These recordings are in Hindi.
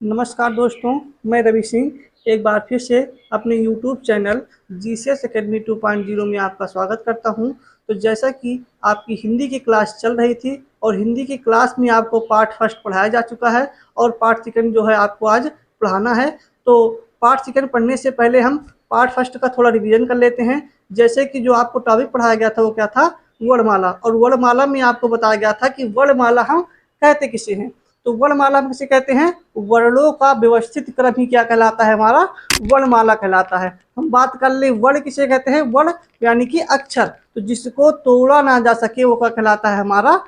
नमस्कार दोस्तों, मैं रवि सिंह एक बार फिर से अपने YouTube चैनल जीसीएस एकेडमी 2.0 में आपका स्वागत करता हूं। तो जैसा कि आपकी हिंदी की क्लास चल रही थी और हिंदी की क्लास में आपको पार्ट फर्स्ट पढ़ाया जा चुका है और पार्ट सेकंड जो है आपको आज पढ़ाना है। तो पार्ट सेकंड पढ़ने से पहले हम पार्ट फर्स्ट का थोड़ा रिविजन कर लेते हैं। जैसे कि जो आपको टॉपिक पढ़ाया गया था वो क्या था, वर्णमाला। और वर्णमाला में आपको बताया गया था कि वर्णमाला हम कहते किसे हैं। तो वर्णमाला में किसे कहते हैं? वर्णों का व्यवस्थित क्रम ही क्या कहलाता है? हमारा वर्णमाला कहलाता है। हम बात कर ले वर्ण किसे कहते हैं? वर्ण यानी कि अक्षर, तो जिसको तोड़ा ना जा सके वो क्या कहलाता है? हमारा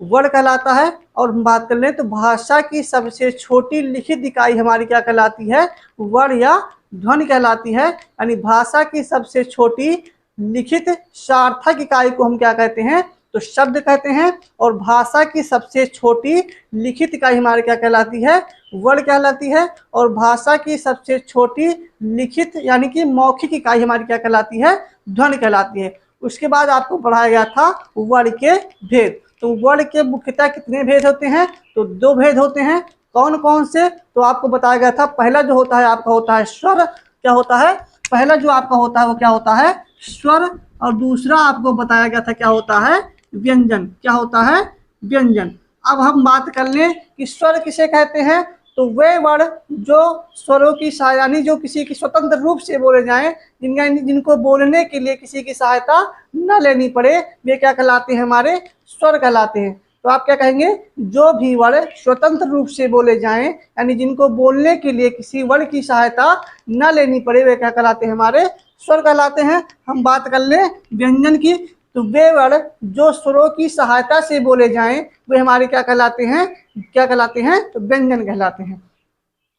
वर्ण कहलाता है। और हम बात कर लें तो भाषा की सबसे छोटी लिखित इकाई हमारी क्या कहलाती है? वर्ण या ध्वनि कहलाती है। यानी भाषा की सबसे छोटी लिखित सार्थक इकाई को हम क्या कहते हैं? तो शब्द कहते हैं। और भाषा की सबसे छोटी लिखित इकाई हमारी क्या कहलाती है? वर्ण कहलाती है। और भाषा की सबसे छोटी लिखित यानी कि मौखिक इकाई हमारी क्या कहलाती है? ध्वनि कहलाती है। उसके बाद आपको पढ़ाया गया था वर्ण के भेद। तो वर्ण के मुख्यतः कितने भेद होते हैं? तो दो भेद होते हैं। कौन कौन से? तो आपको बताया गया था पहला जो होता है आपका होता है स्वर। क्या होता है? पहला जो आपका होता है वो क्या होता है? स्वर। और दूसरा आपको बताया गया था क्या होता है? व्यंजन। क्या होता है? व्यंजन। अब हम बात कर लें कि स्वर किसे कहते हैं। तो वे वर्ण जो स्वरों की यानी जो किसी की स्वतंत्र रूप से बोले जाएं, जिनको बोलने के लिए किसी की सहायता न लेनी पड़े, वे क्या कहलाते हैं? हमारे स्वर कहलाते हैं। तो आप क्या कहेंगे? जो भी वर्ण स्वतंत्र रूप से बोले जाएं यानी जिनको बोलने के लिए किसी वर्ण की सहायता न लेनी पड़े, वे क्या कहलाते हैं? हमारे स्वर कहलाते हैं। हम बात कर लें व्यंजन की, तो वे वर्ण जो स्वरों की सहायता से बोले जाएं वे हमारे क्या कहलाते हैं? क्या कहलाते हैं? तो व्यंजन कहलाते हैं।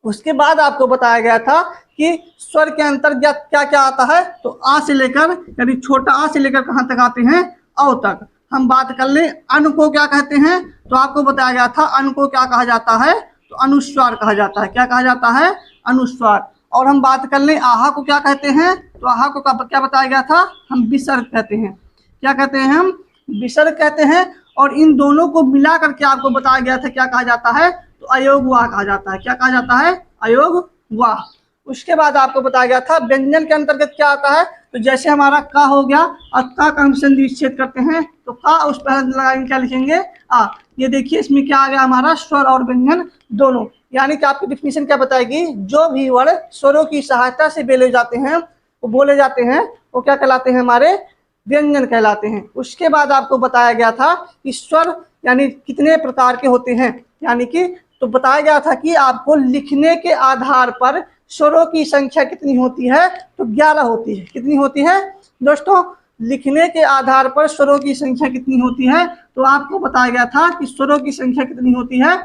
उसके बाद आपको बताया गया था कि स्वर के अंतर्गत क्या क्या आता है। तो आ से लेकर यानी छोटा आ से लेकर कहाँ तक आते हैं? औ तक। हम बात कर लें अन को क्या कहते हैं। तो आपको बताया गया था अन को क्या कहा जाता है? तो अनुस्वार कहा जाता है। क्या कहा जाता है? अनुस्वार। और हम बात कर लें आहा को क्या कहते हैं। तो आहा को क्या बताया गया था? हम विसर्ग कहते हैं। क्या कहते हैं? हम विसर्ग कहते हैं। और इन दोनों को मिला करके आपको बताया गया था क्या कहा जाता है? तो अयोगवाह कहा जाता है। क्या कहा जाता है? अयोगवाह। उसके बाद आपको बताया गया था व्यंजन के अंतर्गत क्या आता है। तो जैसे हमारा का हो गया और का हम संधि विच्छेद करते हैं तो का उस पर लगाएंगे क्या लिखेंगे? आ। ये देखिए इसमें क्या आ गया हमारा? स्वर और व्यंजन दोनों। यानी कि आपकी डिफिनीशन क्या बताएगी? जो भी वर्ण स्वरों की सहायता से बोले जाते हैं वो क्या कहलाते हैं? हमारे व्यंजन कहलाते हैं। उसके बाद आपको बताया गया था कि स्वर यानी कितने प्रकार के होते हैं। यानी कि तो बताया गया था कि आपको लिखने के आधार पर स्वरों की संख्या कितनी होती है? तो 11 होती है। कितनी होती है दोस्तों? लिखने के आधार पर स्वरों की संख्या कितनी होती है? तो आपको बताया गया था कि स्वरों की संख्या कितनी होती है।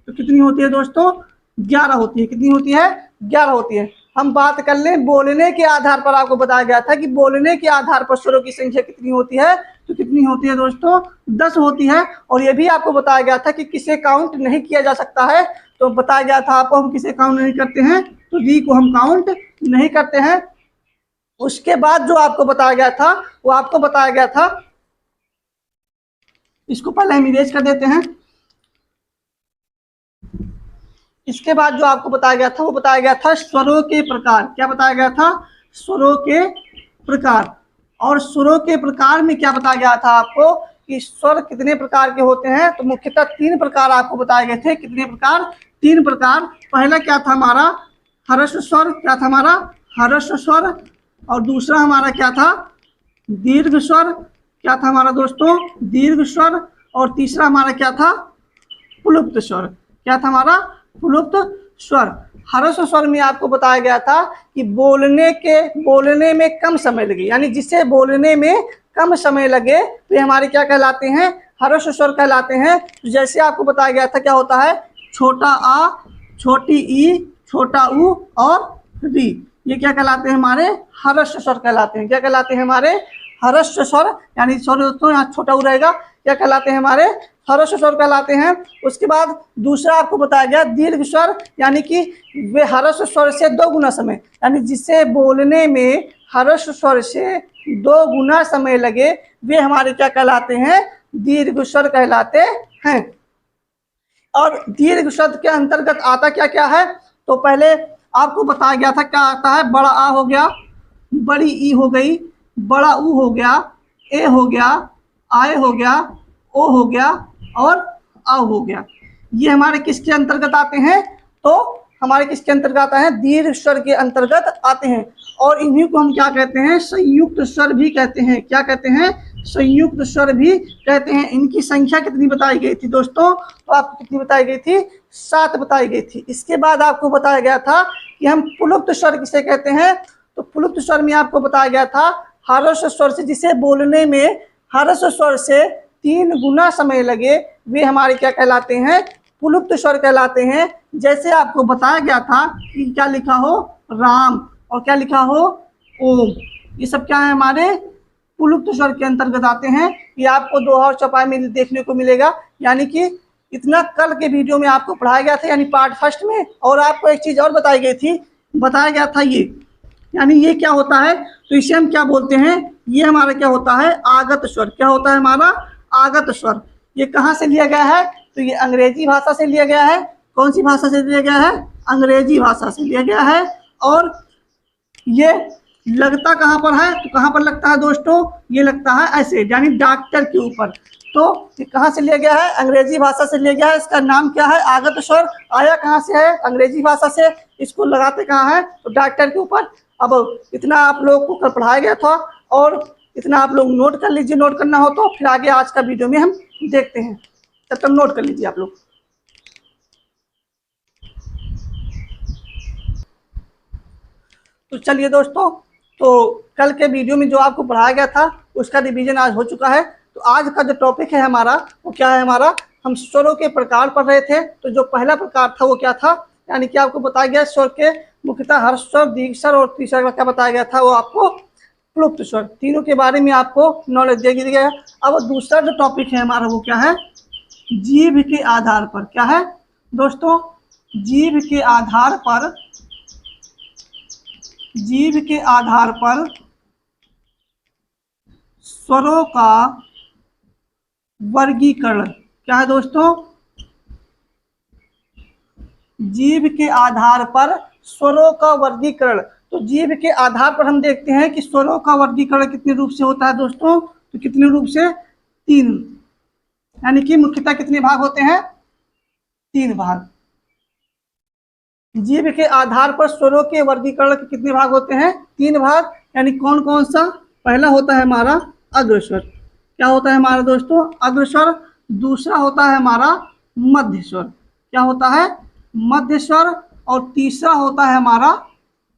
तो कितनी होती है दोस्तों? 11 होती है। कितनी होती है? 11 होती है। हम बात कर लें बोलने के आधार पर, आपको बताया गया था कि बोलने के आधार पर स्वरों की संख्या कितनी होती है। तो कितनी होती है दोस्तों? 10 होती है। और ये भी आपको बताया गया था कि किसे काउंट नहीं किया जा सकता है। तो बताया गया था आपको हम किसे काउंट नहीं करते हैं। तो री को हम काउंट नहीं करते हैं। उसके बाद जो आपको बताया गया था वो आपको बताया गया था, इसको पहले हम इरेज कर देते हैं। इसके बाद जो आपको बताया गया था वो बताया गया था स्वरों के प्रकार। क्या बताया गया था? स्वरों के प्रकार। और स्वरों के प्रकार में क्या बताया गया था आपको कि स्वर कितने प्रकार के होते हैं। तो मुख्यतः 3 प्रकार आपको बताए गए थे। कितने प्रकार? 3 प्रकार। पहला क्या था हमारा? ह्रस्व स्वर। क्या था हमारा? ह्रस्व स्वर। और दूसरा हमारा क्या था? दीर्घ स्वर। क्या था हमारा दोस्तों? दीर्घ स्वर। और तीसरा हमारा क्या था? प्लुप्त स्वर। क्या था हमारा? प्लुप्त स्वर। ह्रस्व स्वर में आपको बताया गया था कि बोलने में कम समय लगे, यानी जिसे बोलने में कम समय लगे वे हमारे क्या कहलाते हैं? ह्रस्व स्वर कहलाते हैं। तो जैसे आपको बताया गया था क्या होता है? छोटा आ, छोटी ई, छोटा ऊ और री, ये क्या कहलाते हैं? हमारे ह्रस्व स्वर कहलाते हैं। क्या कहलाते हैं? हमारे ह्रस्व स्वर। यानी सॉरी दोस्तों यहाँ छोटा ऊ रहेगा। क्या कहलाते हैं? हमारे ह्रस्व स्वर कहलाते हैं। उसके बाद दूसरा आपको बताया गया दीर्घ स्वर, यानी कि वे ह्रस्व स्वर से 2 गुना समय, यानी जिसे बोलने में ह्रस्व स्वर से 2 गुना समय लगे वे हमारे क्या कहलाते हैं? दीर्घ स्वर कहलाते हैं। और दीर्घ शब्द के अंतर्गत आता क्या क्या है? तो पहले आपको बताया गया था क्या आता है। बड़ा आ हो गया, बड़ी ई हो गई, बड़ा ऊ हो गया, ए हो गया, आए हो गया, ओ हो गया और औ हो गया। ये हमारे किसके अंतर्गत आते हैं? तो हमारे किसके अंतर्गत आता है? दीर्घ स्वर के अंतर्गत आते हैं। और इन्हीं को हम क्या कहते हैं? संयुक्त स्वर भी कहते हैं। क्या कहते हैं? संयुक्त स्वर भी कहते हैं। इनकी संख्या कितनी बताई गई थी दोस्तों? तो आपको कितनी बताई गई थी? 7 बताई गई थी। इसके बाद आपको बताया गया था कि हम पुलुप्त स्वर किसे कहते हैं? तो पुलुप्त स्वर में आपको बताया गया था ह्रस्व स्वर से, जिसे बोलने में ह्रस्व स्वर से 3 गुना समय लगे, वे हमारे क्या कहलाते हैं? पुलुप्त स्वर कहलाते हैं। जैसे आपको बताया गया था कि क्या लिखा हो? राम, और क्या लिखा हो? ओम। ये सब क्या है? हमारे पुलुप्त स्वर के अंतर्गत आते हैं। ये आपको दोहा और चौपाई में देखने को मिलेगा। यानी कि इतना कल के वीडियो में आपको पढ़ाया गया था, यानी पार्ट फर्स्ट में। और आपको एक चीज और बताई गई थी, बताया गया था ये, यानी ये क्या होता है? तो इसे हम क्या बोलते हैं? ये हमारा क्या होता है? आगत स्वर। क्या होता है हमारा? आगत स्वर। ये कहाँ से लिया गया है? तो ये अंग्रेजी भाषा से लिया गया है। कौन सी भाषा से लिया गया है? अंग्रेजी भाषा से लिया गया है। और ये लगता कहाँ पर है? तो कहाँ पर लगता है दोस्तों? ये लगता है ऐसे, यानी डॉक्टर के ऊपर। तो ये कहाँ से लिया गया है? अंग्रेजी भाषा से लिया गया है। इसका नाम क्या है? आगत स्वर। आया कहाँ से है? अंग्रेजी भाषा से। इसको लगाते कहाँ है? तो डॉक्टर के ऊपर। अब इतना आप लोग को कल पढ़ाया गया था, और इतना आप लोग नोट कर लीजिए। नोट करना हो तो फिर आगे आज का वीडियो में हम देखते हैं। तब तक नोट कर लीजिए आप लोग। तो चलिए दोस्तों, तो कल के वीडियो में जो आपको पढ़ाया गया था उसका रिवीजन आज हो चुका है। तो आज का जो टॉपिक है हमारा, वो क्या है हमारा? हम स्वरों के प्रकार पढ़ रहे थे। तो जो पहला प्रकार था वो क्या था? यानी कि आपको बताया गया स्वर के मुख्यतः हर्ष स्वर, दीर्घ स्वर और तीसरा का क्या बताया गया था? वो आपको प्लुप्त स्वर। तीनों के बारे में आपको नॉलेज दे दिया गया। अब दूसरा जो टॉपिक है हमारा वो क्या है? जीभ के आधार पर। क्या है दोस्तों? जीभ के आधार पर, जीभ के आधार पर स्वरों का वर्गीकरण। क्या है दोस्तों? जीभ के आधार पर स्वरों का वर्गीकरण। तो जीभ के आधार पर हम देखते हैं कि स्वरों का वर्गीकरण कितने रूप से होता है दोस्तों? तो कितने रूप से? 3। यानी कि मुख्यतः कितने भाग होते हैं? 3 भाग। जीभ के आधार पर स्वरों के वर्गीकरण के कितने भाग होते हैं? 3 भाग। यानी कौन कौन सा? पहला होता है हमारा अग्रस्वर। क्या होता है हमारा दोस्तों? अग्रस्वर। दूसरा होता है हमारा मध्य स्वर। क्या होता है? मध्य स्वर। और तीसरा होता है हमारा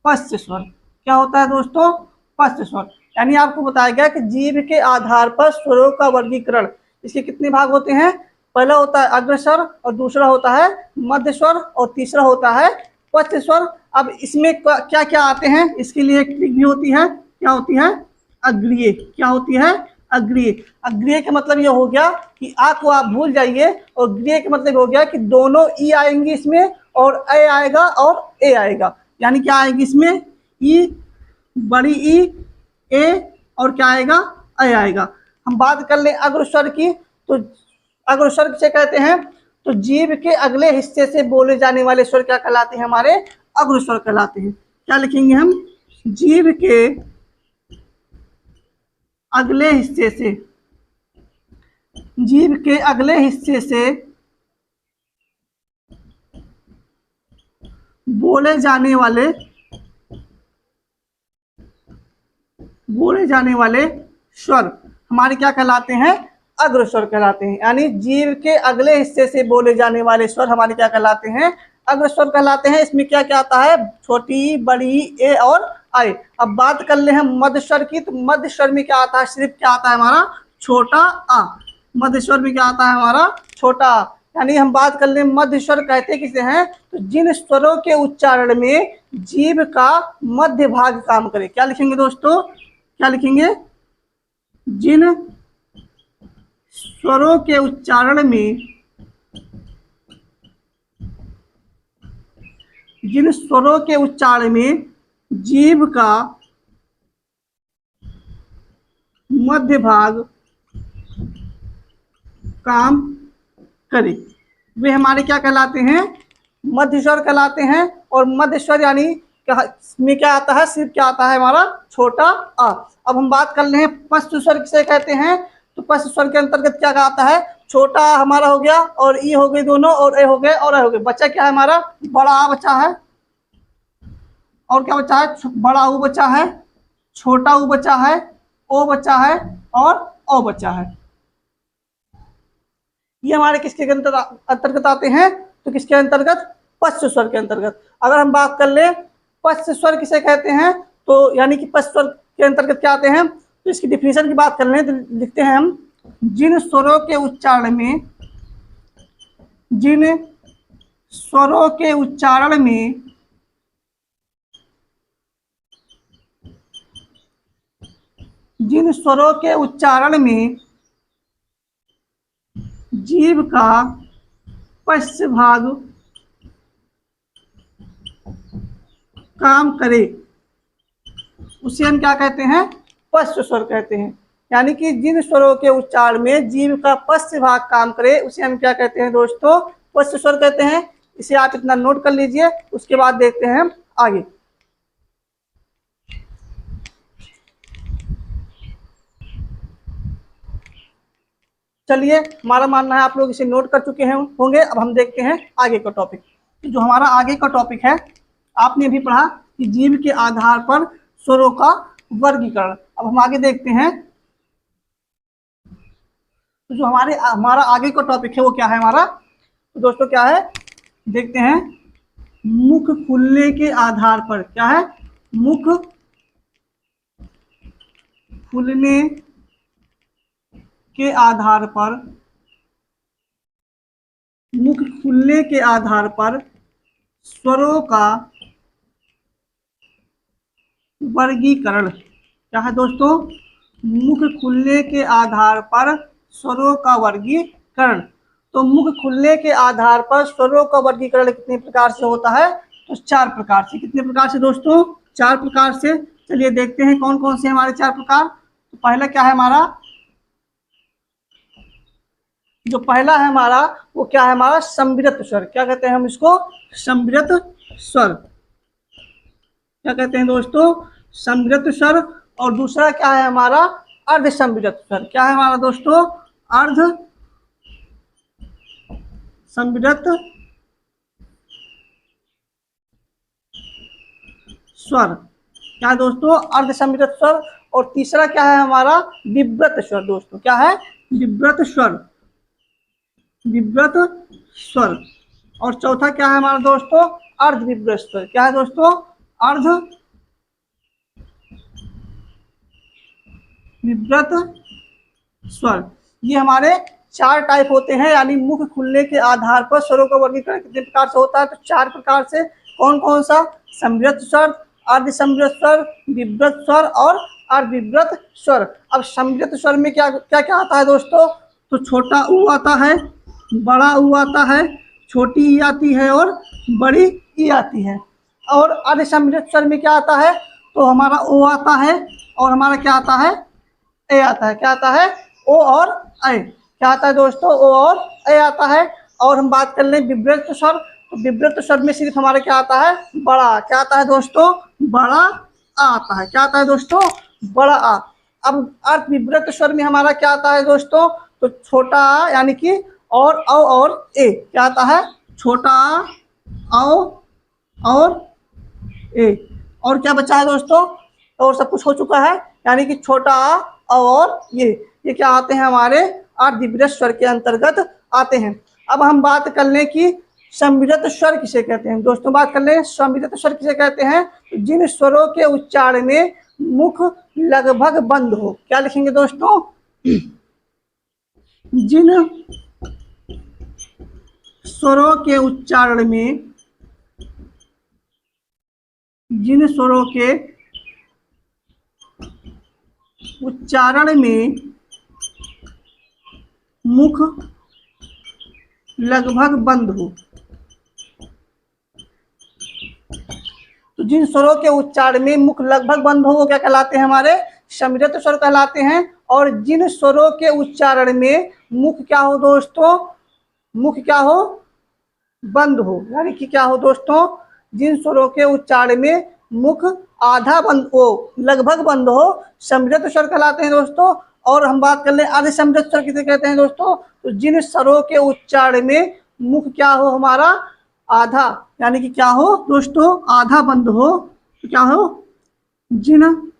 पश्च स्वर। क्या होता है दोस्तों? पश्च स्वर। यानी आपको बताया गया कि जीभ के आधार पर स्वरों का वर्गीकरण, इसके कितने भाग होते हैं? पहला होता है अग्रस्वर, और दूसरा होता है मध्य स्वर, और तीसरा होता है पश्च स्वर। अब इसमें क्या क्या आते हैं? इसके लिए एक ट्रिक भी होती है। क्या होती है? अग्रीय। क्या होती है? अग्रीय। अग्रीय का मतलब ये हो गया कि आ को आप भूल जाइए, और ग्रीय का मतलब हो गया कि दोनों ई आएंगे इसमें, और ए आएगा और ए आएगा। यानी क्या आएगी इसमें? ई, बड़ी ई, ए, और क्या आएगा? ए आएगा। हम बात कर लें अग्रस्वर की, तो अग्रस्वर किसे कहते हैं? तो जीभ के अगले हिस्से से बोले जाने वाले स्वर क्या कहलाते हैं? हमारे अग्रस्वर कहलाते हैं। क्या लिखेंगे हम? जीभ के अगले हिस्से से, जीभ के अगले हिस्से से बोले जाने वाले, बोले जाने वाले स्वर हमारे क्या कहलाते हैं? अग्रस्वर कहलाते हैं। यानी जीभ के अगले हिस्से से बोले जाने वाले स्वर हमारे क्या कहलाते हैं? अग्रस्वर कहलाते हैं। इसमें क्या क्या आता है? छोटी, बड़ी, ए और आई। अब बात कर ले हम मध्य स्वर की, तो मध्य स्वर में क्या आता है? सिर्फ क्या आता है हमारा? छोटा आ। मध्य स्वर में क्या आता है हमारा? छोटा आ। यानी हम बात कर ले मध्य स्वर कहते किसे हैं? तो जिन स्वरों के उच्चारण में जीभ का मध्य भाग काम करे। क्या लिखेंगे दोस्तों? क्या लिखेंगे? जिन स्वरों के उच्चारण में, जिन स्वरों के उच्चारण में जीभ का मध्य भाग काम करे। वे हमारे क्या कहलाते हैं, मध्य स्वर कहलाते हैं। और मध्य स्वर यानी में क्या आता है, सिर्फ क्या आता है हमारा छोटा आ। अब हम बात कर ले हैं पश्च स्वर किसे कहते हैं। तो पश्च स्वर के अंतर्गत क्या आता है, छोटा आ हमारा हो गया और ई हो गए दोनों, और ए हो गए और ए हो गए। बच्चा क्या है हमारा, बड़ा आ बचा है, और क्या बचा है, बड़ा ऊ बचा है, छोटा ऊ बचा है, ओ बचा है और ओ बचा है। ये हमारे किसके अंतर्गत आते हैं, तो किसके अंतर्गत, पश्च स्वर के अंतर्गत। अगर हम बात कर ले पश्च स्वर किसे कहते हैं, तो यानी कि पश्च स्वर के अंतर्गत क्या आते हैं, तो इसकी डिफिनेशन की बात कर लें तो लिखते हैं हम, जिन स्वरों के उच्चारण में, जिन स्वरों के उच्चारण में जिन स्वरों के उच्चारण में जीभ का पश्च भाग काम करे, उसे हम क्या कहते हैं, पश्च स्वर कहते हैं। यानी कि जिन स्वरों के उच्चारण में जीभ का पश्च भाग काम करे उसे हम क्या कहते हैं दोस्तों, पश्च स्वर कहते हैं। इसे आप इतना नोट कर लीजिए, उसके बाद देखते हैं हम आगे। चलिए, हमारा मानना है आप लोग इसे नोट कर चुके हैं होंगे। अब हम देखते हैं आगे का टॉपिक। तो जो हमारा आगे का टॉपिक है, आपने भी पढ़ा कि जीभ के आधार पर स्वरों का वर्गीकरण। अब हम आगे देखते हैं। तो जो हमारा आगे का टॉपिक है वो क्या है हमारा, तो दोस्तों क्या है, देखते हैं। मुख खुलने के आधार पर, क्या है, मुख खुलने के आधार पर, मुख खुलने के आधार पर स्वरों का वर्गीकरण। क्या है दोस्तों, मुख खुलने के आधार पर स्वरों का वर्गीकरण। तो मुख खुलने के आधार पर स्वरों का वर्गीकरण कितने प्रकार से होता है, तो 4 प्रकार से। कितने प्रकार से दोस्तों, 4 प्रकार से। चलिए देखते हैं कौन कौन से हमारे 4 प्रकार। तो पहला क्या है हमारा, जो पहला है हमारा वो क्या है हमारा, संवृत स्वर। क्या कहते हैं हम इसको, संवृत स्वर। क्या कहते हैं दोस्तों, संवृत स्वर। और दूसरा क्या है हमारा, अर्ध संवृत स्वर। क्या है हमारा दोस्तों, अर्ध संवृत स्वर। क्या है दोस्तों, अर्ध संवृत स्वर। और तीसरा क्या है हमारा, विव्रत स्वर। दोस्तों क्या है, विव्रत स्वर, विव्रत स्वर। और चौथा क्या है हमारा दोस्तों, अर्ध विव्रत स्वर। क्या है दोस्तों, अर्ध विव्रत स्वर। ये हमारे 4 टाइप होते हैं। यानी मुख खुलने के आधार पर स्वरों का वर्गीकरण कितने प्रकार से होता है, तो 4 प्रकार से। कौन कौन सा, संवृत स्वर, अर्ध संवृत स्वर, विव्रत स्वर और अर्ध विव्रत स्वर। अब संवृत स्वर में क्या क्या क्या आता है दोस्तों, तो छोटा ऊ आता है, बड़ा ऊ आता है, छोटी ई आती है और बड़ी ई आती है। और अर्ध संवृत स्वर में क्या आता है, तो हमारा ओ आता है और हमारा क्या आता है, ए आता है। क्या आता है, ओ और ए। क्या आता है दोस्तों, ओ और ए आता है। और हम बात कर लें विव्रत स्वर, तो विव्रत स्वर में सिर्फ हमारे क्या आता है, बड़ा। क्या आता है दोस्तों, बड़ा आ आता है। क्या आता है दोस्तों, बड़ा आ। अब अर्ध विव्रत स्वर में हमारा क्या आता है दोस्तों, तो छोटा आ यानी कि और ए। क्या आता है, छोटा आ, और ए। और क्या बचा है दोस्तों, और सब कुछ हो चुका है। यानी कि छोटा आ और ये क्या आते हैं हमारे अर्ध विव्रत स्वर के अंतर्गत आते हैं। अब हम बात कर लें कि संवृत स्वर किसे कहते हैं। दोस्तों बात कर लें संवृत स्वर किसे कहते हैं, जिन स्वरों के उच्चारण में मुख लगभग बंद हो। क्या लिखेंगे दोस्तों, जिन स्वरों के उच्चारण में, जिन स्वरों के उच्चारण में मुख लगभग बंद हो। तो जिन स्वरों के उच्चारण में मुख लगभग बंद हो वो क्या कहलाते हैं, हमारे संवृत स्वर कहलाते हैं। और जिन स्वरों के उच्चारण में मुख क्या हो दोस्तों, मुख क्या हो बंद हो, यानी कि क्या हो दोस्तों, जिन स्वरों के उच्चारण में मुख आधा बंद हो, लगभग बंद हो, समृद्ध स्वर कहलाते हैं दोस्तों। और हम बात कर ले आधे समृद्ध स्वर किसे कहते हैं दोस्तों, तो जिन स्वरों के उच्चारण में मुख क्या हो हमारा आधा, यानी कि क्या हो दोस्तों, आधा बंद हो, तो क्या हो, जिन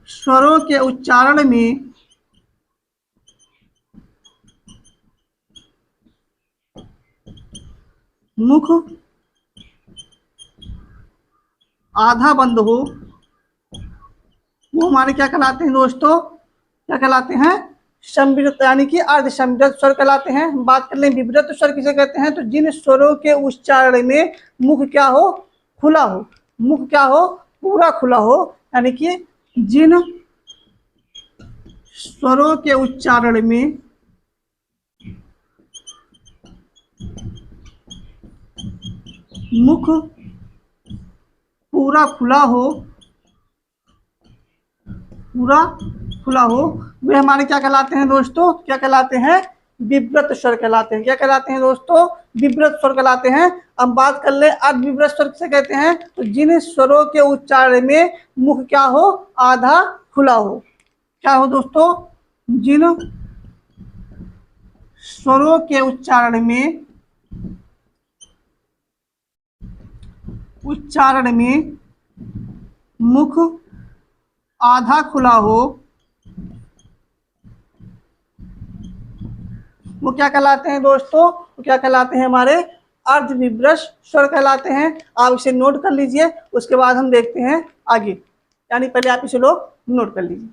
स्वरों के उच्चारण में मुख आधा बंद हो, वो हमारे क्या कहलाते हैं दोस्तों, क्या कहलाते हैं, समृद्ध, यानी कि अर्ध समृद्ध स्वर कहलाते हैं। हम बात कर लें विवृत स्वर किसे कहते हैं, तो जिन स्वरों के उच्चारण में मुख क्या हो, खुला हो, मुख क्या हो, पूरा खुला हो, यानी कि जिन स्वरों के उच्चारण में मुख पूरा खुला हो, पूरा खुला हो, वे हमारे क्या कहलाते हैं दोस्तों, क्या कहलाते हैं, विव्रत स्वर कहलाते हैं। क्या कहलाते हैं दोस्तों, विव्रत स्वर कहलाते हैं। अब बात कर ले अर्ध विव्रत स्वर किसे कहते हैं, तो जिन स्वरों के उच्चारण में मुख क्या हो, आधा खुला हो, क्या हो दोस्तों, जिन स्वरों के उच्चारण में मुख आधा खुला हो, वो क्या कहलाते हैं दोस्तों, वो क्या कहलाते हैं, हमारे अर्ध विव्रत स्वर कहलाते हैं। आप इसे नोट कर लीजिए, उसके बाद हम देखते हैं आगे, यानी पहले आप इसे लोग नोट कर लीजिए।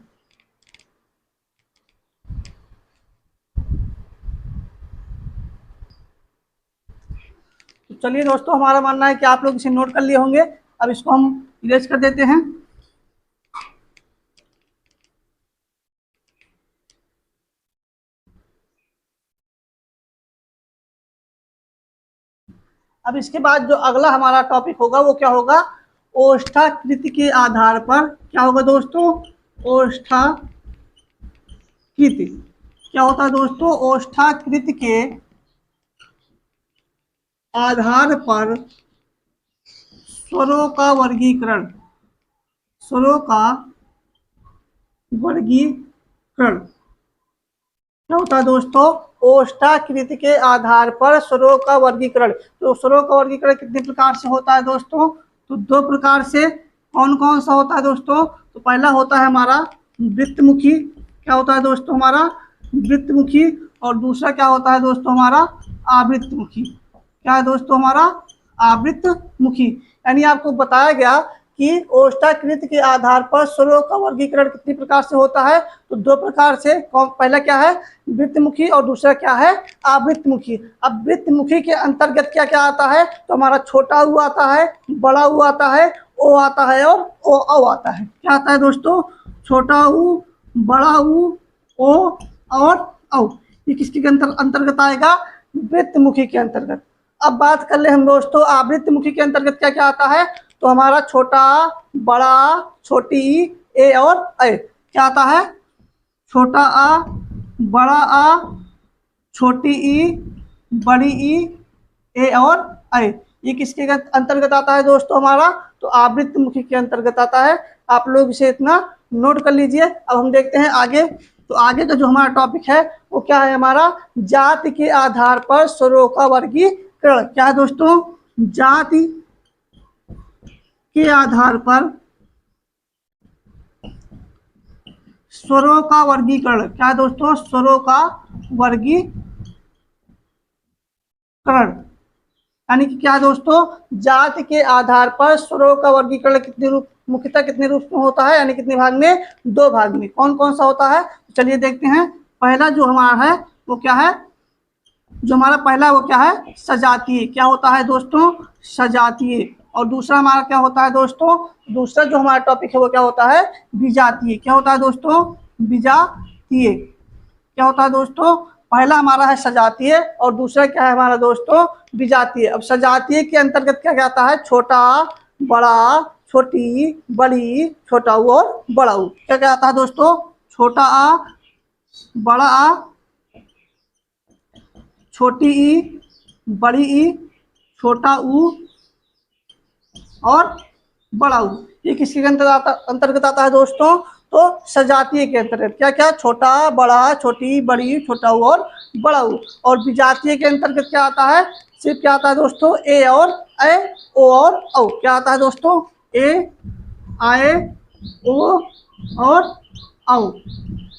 तो चलिए दोस्तों, हमारा मानना है कि आप लोग इसे नोट कर लिए होंगे। अब इसको हम इरेज कर देते हैं। अब इसके बाद जो अगला हमारा टॉपिक होगा वो क्या होगा, ओष्ठाकृति के आधार पर, क्या होगा दोस्तों, ओष्ठाकृति, क्या होता है दोस्तों, ओष्ठाकृति के आधार पर स्वरों का वर्गीकरण, स्वरों का वर्गीकरण, क्या होता है दोस्तों, ओष्ठाकृति के आधार पर स्वरों का वर्गीकरण। तो स्वरों का वर्गीकरण कितने प्रकार से होता है दोस्तों, तो दो प्रकार से। कौन कौन सा होता है दोस्तों, तो पहला होता है हमारा वृत्तमुखी, क्या होता है दोस्तों, हमारा वृत्तमुखी, और दूसरा क्या होता है दोस्तों, हमारा आवृत्तमुखी, क्या है दोस्तों, हमारा आवृत्तमुखी। यानी आपको बताया गया कि ओष्ठाकृति के आधार पर स्वरों का वर्गीकरण कितनी प्रकार से होता है, तो दो प्रकार से। पहला क्या है, वृत्तमुखी, और दूसरा क्या है, आवृत्तमुखी। अब वृत्तमुखी के अंतर्गत क्या क्या आता है, तो हमारा छोटा ऊ आता है, बड़ा ऊ आता है, ओ आता है, और ओ औ आता है। क्या आता है दोस्तों, छोटा ऊ, बड़ा ऊ, ओ और औ, ये किसके अंतर्गत आएगा, वृत्तमुखी के अंतर्गत। अब बात कर ले हम दोस्तों आवृत्तमुखी के अंतर्गत क्या क्या आता है, तो हमारा छोटा, बड़ा, छोटी, ए और ए, क्या आता है, छोटा आ, बड़ा आ, छोटी ई, बड़ी ई, ए और ए, ये किसके अंतर्गत आता है दोस्तों, हमारा तो आवृत्तमुखी के अंतर्गत आता है। आप लोग इसे इतना नोट कर लीजिए। अब हम देखते हैं आगे। तो आगे का जो हमारा टॉपिक है वो क्या है, हमारा जाति के आधार पर स्वरों का वर्गीकरण। क्या है दोस्तों, जाति के आधार पर स्वरों का वर्गीकरण। क्या है दोस्तों, स्वरों का वर्गीकरण, यानी कि क्या दोस्तों, जाति के आधार पर स्वरों का वर्गीकरण कितने रूप, मुख्यतः कितने रूप में होता है, यानी कितने भाग में, दो भाग में। कौन कौन सा होता है, चलिए देखते हैं। पहला जो हमारा है वो क्या है, जो हमारा पहला वो क्या है, सजातीय। क्या होता है दोस्तों, सजातीय। और दूसरा हमारा क्या होता है दोस्तों, दूसरा जो हमारा टॉपिक है वो क्या होता है, विजातीय। क्या होता है दोस्तों, विजातीय। क्या होता है दोस्तों, पहला हमारा है सजातीय और दूसरा क्या है हमारा दोस्तों, विजातीय। अब सजातीय के अंतर्गत क्या क्या आता है, छोटा, बड़ा, छोटी, बड़ी, छोटा ऊ और बड़ा ऊ। क्या क्या आता है दोस्तों, छोटा आ, बड़ा आ, छोटी ई, बड़ी ई, छोटा ऊ और बड़ा ऊ। ये किसके अंतर्गत आता है दोस्तों? तो सजातीय के अंतर्गत। क्या क्या? छोटा, बड़ा, छोटी, बड़ी, छोटा ऊ और बड़ा ऊ। और विजातीय के अंतर्गत क्या आता है? सिर्फ क्या आता है दोस्तों? ए और ए, ओ और औ। क्या आता है दोस्तों? ए, आए, ओ और औ।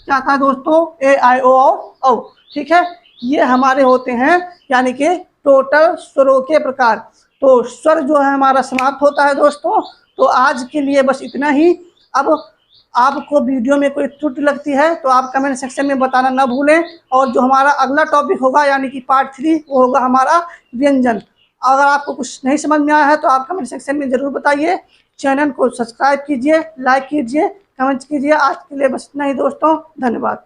क्या था दोस्तों? ए, आई, ओ और औ। ठीक है, ये हमारे होते हैं यानी कि टोटल स्वरों के प्रकार। तो स्वर जो है हमारा समाप्त होता है दोस्तों। तो आज के लिए बस इतना ही। अब आपको वीडियो में कोई त्रुटि लगती है तो आप कमेंट सेक्शन में बताना ना भूलें। और जो हमारा अगला टॉपिक होगा यानी कि पार्ट 3, वो होगा हमारा व्यंजन। अगर आपको कुछ नहीं समझ में आया है तो आप कमेंट सेक्शन में ज़रूर बताइए। चैनल को सब्सक्राइब कीजिए, लाइक कीजिए, कमेंट कीजिए। आज के लिए बस इतना ही दोस्तों, धन्यवाद।